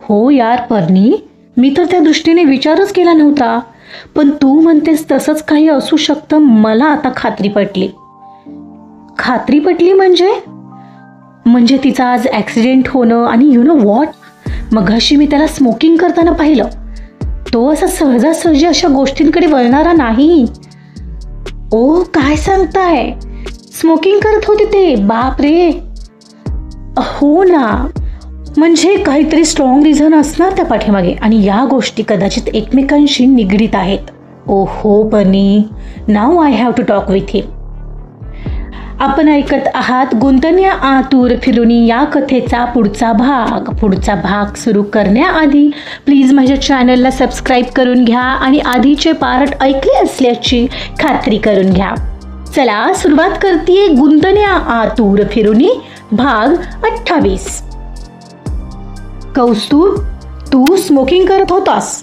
हो यार पर्णी, मी तर त्या दृष्टीने विचारच केला नव्हता, पण तू म्हणतेस तसंच काही असू शकतं. मला आता खात्री पटली. खात्री पटली म्हणजे तिचा आज ॲक्सिडेंट होणं आणि यु नो वॉट, मघाशी मी त्याला स्मोकिंग करताना पाहिलं. तो असा सहजासहजी अशा गोष्टींकडे वळणारा नाही. ओ काय सांगताय, स्मोकिंग करत होते ते? बाप रे. हो ना, म्हणजे काहीतरी स्ट्रॉंग रिझन असणार त्या पाठीमागे आणि या गोष्टी कदाचित एकमेकांशी निगडीत आहेत. ओ हो बनी, नाव I have to talk with him. आपण ऐकत आहात गुंतण्या आतुर फिरुनी या कथेचा पुढचा भाग सुरू करण्याआधी प्लीज माझ्या चॅनलला सबस्क्राईब करून घ्या आणि आधीचे पार्ट ऐकले असल्याची खात्री करून घ्या. चला सुरुवात करते गुंतण्या आतुर फिरुनी भाग 28. कौस्तुभ, तू स्मोकिंग करत होतास?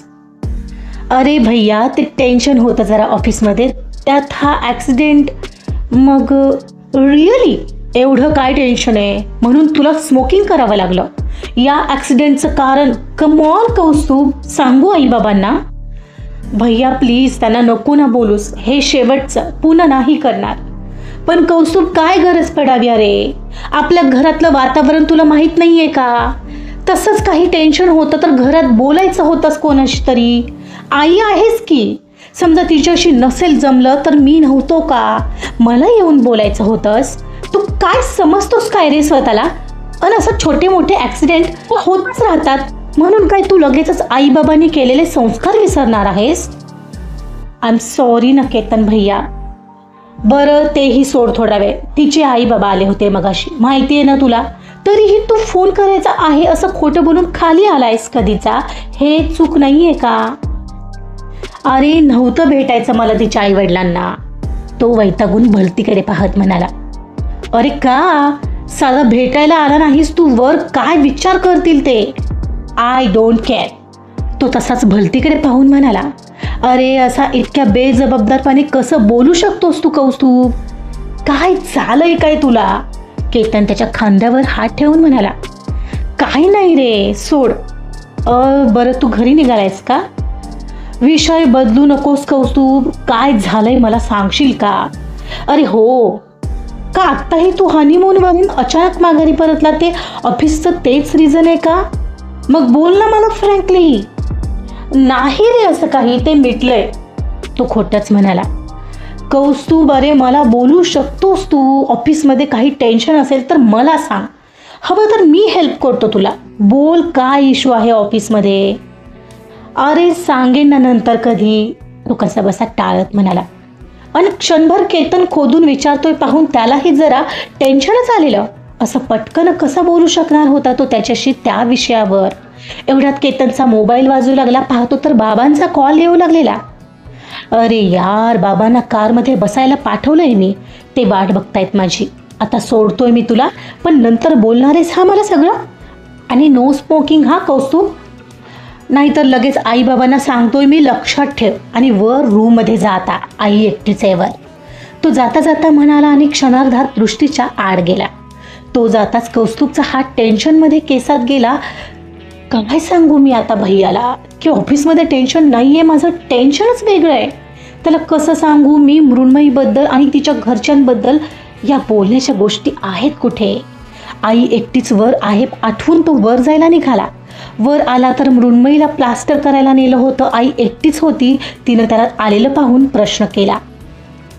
अरे भैया, ते टेन्शन होतं जरा ऑफिसमध्ये, त्यात हा ॲक्सिडेंट. मग रिअली एवढं काय टेन्शन आहे म्हणून तुला स्मोकिंग करावं लागलं? या ॲक्सिडेंटचं कारण कम ऑन कौस्तुभ, सांगू आई बाबांना? भैया प्लीज त्यांना नको ना बोलूस, हे शेवटचं, पुन्हा नाही करणार. पण कौस्तुभ काय गरज पडावी? अरे आपल्या घरातलं वातावरण तुला माहीत नाहीये का? तसंच काही टेन्शन होतं तर घरात बोलायचं होतंस कोणाशी तरी. आई आहेस की, समजा तिच्याशी नसेल जमलं तर मी नव्हतो का? मला येऊन बोलायचं होतंस. तू काय समजतोस काय रे स्वतःला? आणि असं छोटे मोठे ॲक्सिडेंट होतच राहतात म्हणून काय तू लगेचच आईबाबांनी केलेले संस्कार विसरणार आहेस? आय एम सॉरी ना केतन भैया. बरं तेही सोड थोडा वेळ. तिचे आई बाबा आले होते मगाशी, माहिती आहे ना तुला. तरीही तू फोन करायचा आहे असं खोटं बोलून खाली आलायस कधीचा. हे चूक नाहीये का? अरे नव्हतं भेटायचं मला तिच्या आई वडिलांना. तो वैतागून भलतीकडे पाहत म्हणाला. अरे का साधा भेटायला आला नाहीस तू? वर काय विचार करतील ते? I don't care. तो तसाच भलतीकडे पाहून म्हणाला. अरे असा इतक्या बेजबाबदारपणे कसं बोलू शकतोस तू कौस्तुभ? काय झालंय काय तुला? केतन त्याच्या खांद्यावर हात ठेवून म्हणाला. काही नाही रे, सोड. बरं तू घरी निघालायस का? विषय बदलू नकोस कौस्तुभ, काय झालंय मला सांगशील का? अरे हो का, आत्ताही तू हनीमूनवरून अचानक माघारी परतला, ते ऑफिसचं तेच रिझन आहे का? मग बोल ना मला फ्रँकली. नाही रे असं काही, ते मिटलंय. तो खोटंच म्हणाला. कौस्तुभ अरे मला बोलू शकतोस तू. ऑफिसमध्ये काही टेन्शन असेल तर मला सांग, हवं तर मी हेल्प करतो तुला. बोल काय इश्यू आहे ऑफिसमध्ये? अरे सांगेन ना नंतर कधी. तो कसा बसा टाळत म्हणाला. आणि क्षणभर केतन खोदून विचारतोय पाहून त्यालाही जरा टेन्शनच आलेलं. असं पटकन कसा बोलू शकणार होता तो त्याच्याशी त्या विषयावर? एवढ्यात केतनचा मोबाईल वाजू लागला. पाहतो तर बाबांचा कॉल येऊ लागलेला. अरे यार, बाबांना कारमध्ये बसायला पाठवलंय मी, ते वाट बघतायत माझी. आता सोडतोय मी तुला, पण नंतर बोलणार आहेस हा मला सगळं. आणि नो स्मोकिंग हा कौस्तुभ, नाहीतर लगेच आई बाबांना सांगतोय मी, लक्षात ठेव. आणि वर रूममध्ये जाता, आई एकटीच आहे वर. तो जाता जाता म्हणाला आणि क्षणार्धात दृष्टीच्या आड गेला. तो जाताच कौस्तुभचा हात टेन्शनमध्ये केसात गेला. काय सांगू मी आता भैयाला की ऑफिसमध्ये टेन्शन नाही आहे, माझं टेन्शनच वेगळं आहे. त्याला कसं सांगू मी मृण्मयीबद्दल आणि तिच्या घरच्यांबद्दल? या बोलण्याच्या गोष्टी आहेत कुठे? आई एकटीच वर आहे आठवून तो वर जायला निघाला. वर आला तर मृण्मयीला प्लास्टर करायला नेलं होतं. आई एकटीच होती. तिनं त्याला आलेलं पाहून प्रश्न केला.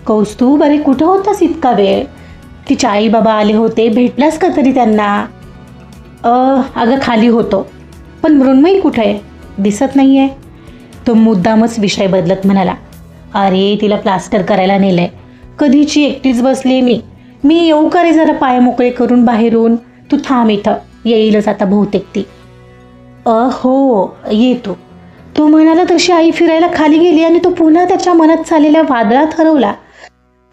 कौस्तुभ अरे कुठं होतास इतका वेळ? तिचे आई बाबा आले होते, भेटलास का तरी त्यांना? अगं खाली होतो. पण मृण्मयी कुठं आहे? दिसत नाही आहे. तो मुद्दामच विषय बदलत म्हणाला. अरे तिला प्लास्टर करायला नेलंय. कधीची एकटीच बसली मी येऊ का रे जरा पाय मोकळे करून बाहेरून? तू थांब इथं, येईलच आता बहुतेक ती. हो येतो. तो म्हणाला तशी आई फिरायला खाली गेली आणि तो पुन्हा त्याच्या मनात चाललेल्या वादळात हरवला.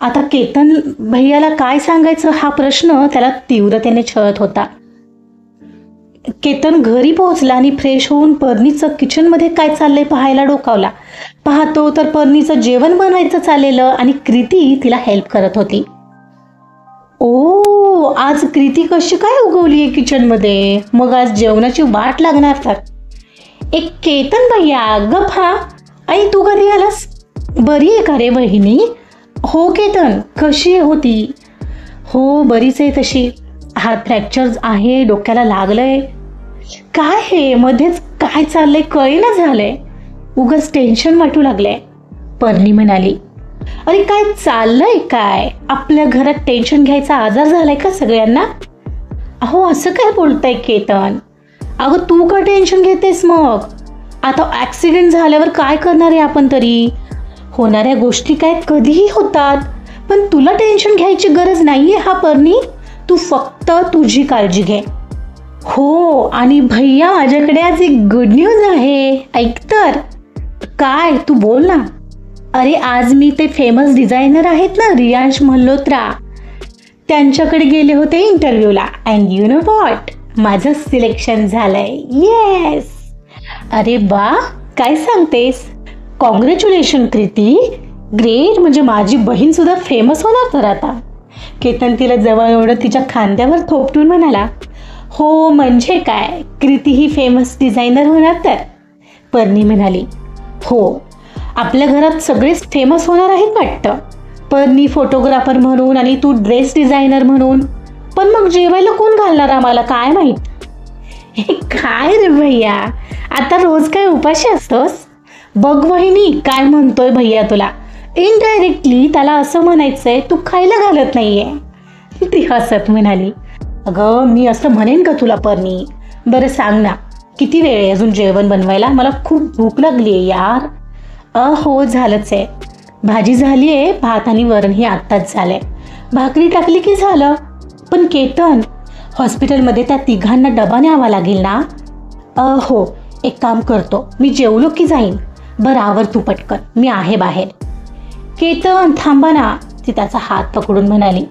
आता केतन भैयाला काय सांगायचं हा प्रश्न त्याला तीव्रतेने छळत होता. केतन घरी पोहोचला आणि फ्रेश होऊन पर्णीचं किचनमध्ये काय चाललंय पाहायला डोकावला. पाहतो तर पर्णीचं जेवण बनवायचं चाललेलं आणि कृती तिला हेल्प करत होती. ओ आज कृती कशी काय उगवली आहे किचनमध्ये? मग आज जेवणाची वाट लागणार तर. एक केतन भैया गप हा. आई तू कधी आलास? बरी आहे का रे बहिणी? हो केतन, कशी आहे होती? हो बरीच आहे तशी. हात फ्रॅक्चर आहे, डोक्याला लागलंय. काय हे मध्येच काय चाललंय कळेना झालंय. उगाच टेन्शन वाटू लागलंय. पर्णी म्हणाली. अरे काय चाललंय काय? आपल्या घरात टेन्शन घ्यायचा आजार झालाय का सगळ्यांना? अहो असं काय बोलताय केतन? अगं तू का टेन्शन घेतेस मग? आता ॲक्सिडेंट झाल्यावर काय करणार आहे आपण तरी? होणाऱ्या गोष्टी काय कधीही होतात. पण तुला टेन्शन घ्यायची गरज नाहीये हा पर्णी. तू फक्त तुझी काळजी घे. हो आणि भैया माझ्याकडे आज एक गुड न्यूज आहे. ऐक तर. काय? तू बोल ना. अरे आज मी ते फेमस डिझायनर आहेत ना रियांश मल्होत्रा, त्यांच्याकडे गेले होते इंटरव्ह्यूला. अँड यू नो व्हॉट, माझं सिलेक्शन झालंय. येस. अरे बा, काय सांगतेस? कॉंग्रॅच्युलेशन कृती. ग्रेट. म्हणजे माझी बहीण सुद्धा फेमस होणार तर आता. केतन तिला जवळ एवढं तिच्या खांद्यावर थोपटून म्हणाला. हो म्हणजे काय, कृती ही फेमस डिझायनर होणार तर? पर्णी म्हणाली. हो, आपल्या घरात सगळेच फेमस होणार आहेत वाटतं. पर्णी फोटोग्राफर म्हणून आणि तू ड्रेस डिझायनर म्हणून. पण मग जेवायला कोण घालणार आम्हाला काय माहीत? हे काय रे भैया, आता रोज काय उपाशी असतोस? बघ वहिनी काय म्हणतोय भैया तुला. इनडायरेक्टली त्याला असं म्हणायचंय तू खायला घालत नाहीये. ती हसत म्हणाली. अगं मी असं म्हणेन का तुला पर्णी? बरं सांग ना, किती वेळ आहे अजून जेवण बनवायला? मला खूप भूक लागली आहे यार. हो झालंच आहे. भाजी झाली आहे, भात आणि वरणही आत्ताच झालंय. भाकरी टाकली की झालं. पण केतन, हॉस्पिटलमध्ये त्या तिघांना डबा न्यावा लागेल ना? हो, एक काम करतो, मी जेवलो की जाईन. बरं आवर तू पटकन, मी आहे बाहेर. केतन थांबा ना, ती त्याचा हात पकडून म्हणाली.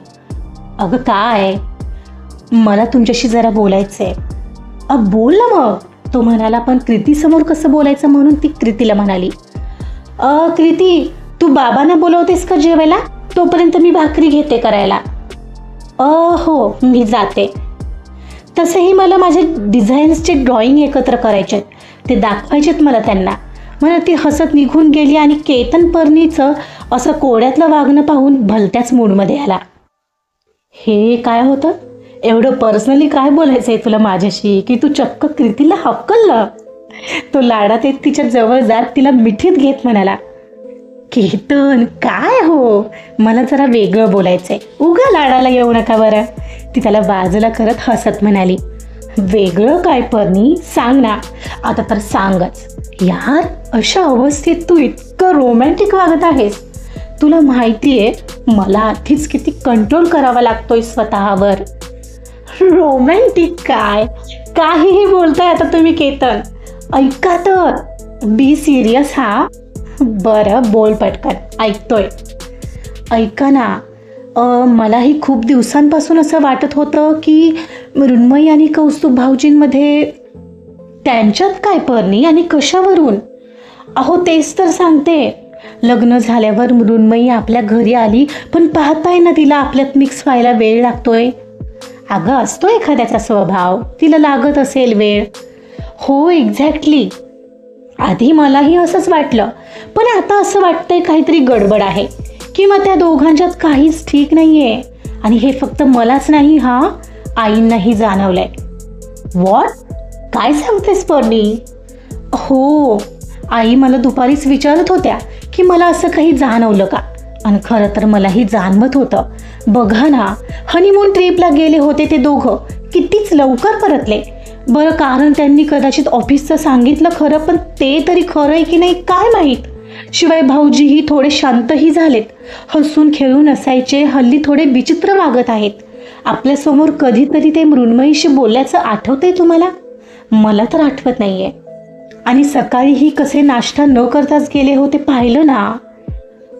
अगं काय? मला तुमच्याशी जरा बोलायचंय. बोल ना मग, तो म्हणाला. पण कृतीसमोर कसं बोलायचं म्हणून ती कृतीला म्हणाली. कृती, तू बाबांना बोलवतेस का जेवायला? तोपर्यंत मी भाकरी घेते करायला. हो मी जाते. तसंही मला माझे डिझाईन्सचे ड्रॉइंग एकत्र करायचे, ते दाखवायचेत मला त्यांना. म्हणून ती हसत निघून गेली आणि केतन पर्णीचं असं कोड्यातलं वागणं पाहून भलत्याच मूडमध्ये आला. हे काय होतं? एवढं पर्सनली काय बोलायचंय तुला माझ्याशी की तू चक्क कृतीला हक्कललं? तो लाडात येत तिच्या जवळ जात तिला मिठीत घेत म्हणाला. केतन काय हो, मला जरा वेगळं बोलायचंय, उगा लाडाला येऊ नका बरं. ती त्याला बाजूला करत हसत म्हणाली. वेगळं काय पर्णी, सांग ना आता तर सांगच. यार अशा अवस्थेत तू इतकं रोमॅन्टिक वागत आहेस. तुला माहितीये मला आधीच किती कंट्रोल करावा लागतोय स्वतःवर. रोमॅन्टिक काय, काहीही बोलताय आता तुम्ही केतन. ऐका तर, बी सिरियस हा. बरं बोल पटकन, ऐकतोय. ऐका ना, मलाही खूप दिवसांपासून असं वाटत होतं की मृण्मयी आणि कौस्तुभ भाऊजींमध्ये. त्यांच्यात काय पर्णी आणि कशावरून? अहो तेच तर सांगते. लग्न झाल्यावर मृण्मयी आपल्या घरी आली, पण पाहताय ना तिला आपल्यात मिक्स व्हायला वेळ लागतोय. अगं असतो एखाद्याचा स्वभाव, तिला लागत असेल वेळ. हो एक्झॅक्टली. आधी मलाही असंच वाटलं, पण आता असं वाटतंय काहीतरी गडबड आहे किंवा त्या दोघांच्यात काहीच ठीक नाहीये. आणि हे फक्त मलाच नाही, हा आईंनाही जाणवलंय. व्हॉट? काय सांगतेस पर्णी? हो, आई मला दुपारीच विचारत होत्या की मला असं काही जाणवलं का. आणि खरं तर मलाही जाणवत होतं. बघा ना, हनीमून ट्रिपला गेले होते ते दोघं, कितीच लवकर परतले. बरं कारण त्यांनी कदाचित ऑफिसचं सांगितलं खरं, पण ते तरी खरं आहे की नाही काय माहीत. शिवाय भाऊजीही थोडे शांतही झालेत. हसून खेळून असायचे, हल्ली थोडे विचित्र वागत आहेत. आपल्यासमोर कधीतरी ते मृण्मयीशी बोलल्याचं आठवतंय तुम्हाला? मला तर आठवत नाहीये. आणि सकाळीही कसे नाश्ता न करताच गेले होते पाहिलं ना.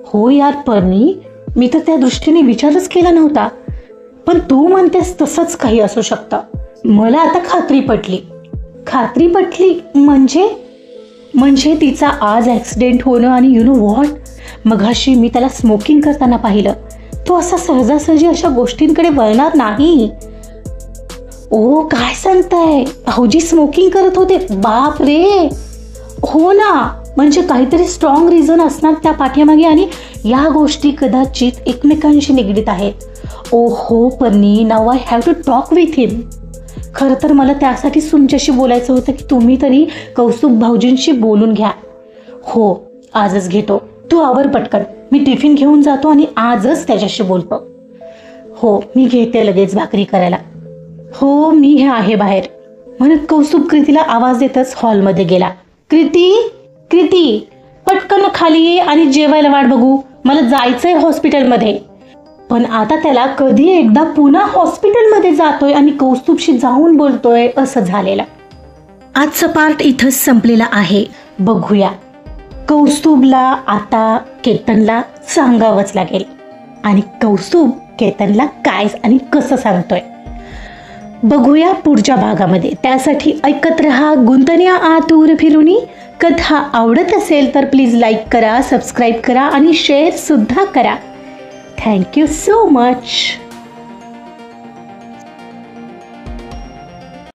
हो यार पर्णी, मी तर त्या दृष्टीने विचारच केला नव्हता. पण तू म्हणतेस तसंच काही असू शकतं. मला आता खात्री पटली. खात्री पटली म्हणजे तिचा आज ॲक्सिडेंट होणं आणि यू नो व्हॉट, मघाशी मी त्याला स्मोकिंग करताना पाहिलं. तो असा सहजासहजी अशा गोष्टींकडे वळणार नाही. ओ काय सांगताय, भाऊजी स्मोकिंग करत होते? बाप रे. हो ना, म्हणजे काहीतरी स्ट्रॉंग रिझन असणार त्या पाठीमागे आणि या गोष्टी कदाचित एकमेकांशी निगडीत आहेत. ओ हो पर्णी, नाव I have to talk with him. खरं तर मला त्यासाठीच तुमच्याशी बोलायचं होतं की तुम्ही तरी कौस्तुभ भाऊजींशी बोलून घ्या. हो, आजच घेतो. तू आवर पटकन, मी टिफिन घेऊन जातो आणि आजच त्याच्याशी बोलतो. हो, मी घेते लगेच भाकरी करायला. हो, मी हे आहे बाहेर म्हणत कौस्तुभ कृतीला आवाज देतच हॉलमध्ये गेला. कृती, कृती, पटकन खाली ये आणि जेवायला वाट बघू, मला जायचंय हॉस्पिटलमध्ये. पण आता त्याला कधी एकदा पुन्हा हॉस्पिटलमध्ये जातोय आणि कौस्तुभशी जाऊन बोलतोय असं झालेलं. आजचा पार्ट इथंच संपलेला आहे. बघूया कौस्तुभला आता केतनला सांगावंच लागेल आणि कौस्तुभ केतनला काय आणि कसं सांगतोय बघूया पुढच्या भागामध्ये. त्यासाठी ऐकत रहा गुंतण्या आतूर फिरुनी. कथा आवडत असेल तर प्लीज लाईक करा, सबस्क्राईब करा आणि शेअर सुद्धा करा. Thank you so much.